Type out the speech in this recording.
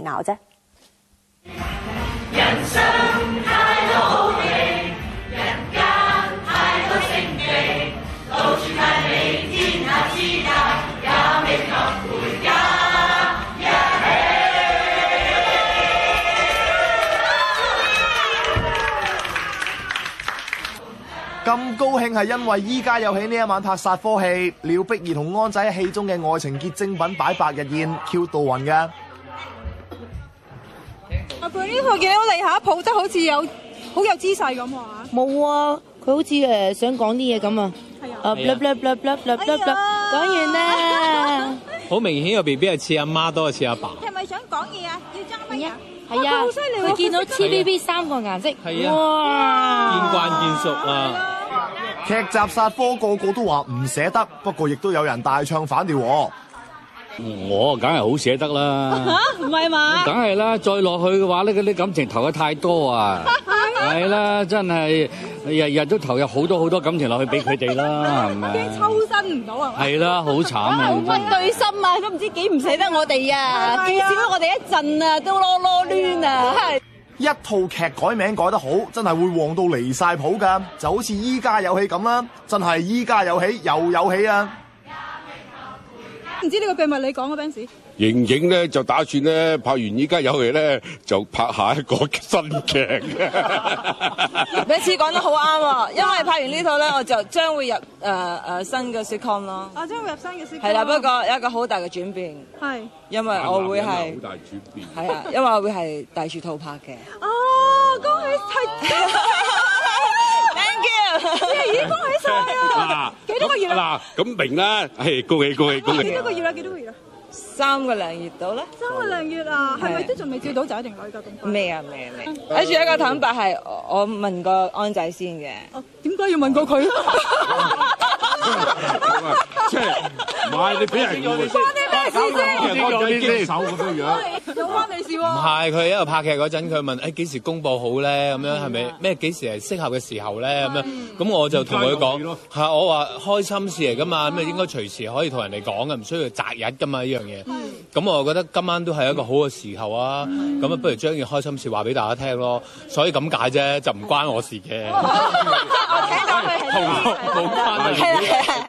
鬧啫。人生太多好戲，人間太多勝利，到處看你天下之大，也未及回家一起。咁高興係因為依家有戲呢一晚拍殺科戲，廖碧兒同安仔喺戲中嘅愛情結晶品擺百日宴 ，Q 到暈㗎。阿貝呢套見到你下抱得好似好有姿勢咁啊！冇啊，佢好似想講啲嘢咁啊！講完啦。好明顯個 B B 係似阿媽多過似阿爸。係咪想講嘢啊？要爭乜啊？係啊，好犀利喎！佢見到 TVB 3個顏色，係啊，哇！見慣見熟啊！劇集殺科個個都話唔捨得，不過亦都有人大唱反調喎。我梗係好捨得啦，唔係嘛？梗係啦，再落去嘅話咧，嗰啲感情投得太多啊，係啦，真係日日都投入好多感情落去俾佢哋啦，係咪？驚抽身唔到啊！係啦，好慘啊！好屈對心啊，都唔知幾唔捨得我哋啊，見少咗我哋一陣啊，都囉攣啊！一套劇改名改得好，真係會旺到離晒譜㗎，就好似依家有戲咁啦，真係依家有戲又有戲啊！唔知呢個秘密你講啊 ，Benz？盈盈咧就打算咧拍完依家有戲咧，就拍下一個新劇。Benz講得好啱喎，因為拍完呢套咧，我就將會入新嘅 sitcom 咯。我將會入新嘅 sitcom。係啦，不過有一個好大嘅轉變。係。因為我會係好大轉變。係啊，因為我會係大樹套拍嘅。哦，恭喜係。Thank you。已經恭喜晒啊！幾多個月啦？嗱，咁明啦，係恭喜恭喜恭喜！幾多個月啦？幾多個月啦？3個零月到啦。3個零月啊，係咪都仲未照到仔定女㗎咁快？未啊。跟住一個坦白係，我問過安仔先嘅。哦，點解要問過佢？即係唔係你俾人誤會？關你咩事先？安仔經手咁樣樣。有關你事喎。唔係，佢喺度拍劇嗰陣，佢問幾時公佈好咧？咁樣係咪咩幾時係適合嘅時候咧？咁樣咁我就同佢講係，我話開心事嚟㗎嘛，咁應該隨時可以同人哋講嘅，唔需要擇日㗎嘛呢樣嘢。咁我覺得今晚都係一個好嘅時候啊！咁不如將件開心事話俾大家聽咯。所以咁解啫，就唔關我事嘅。我聽到佢係冇關係。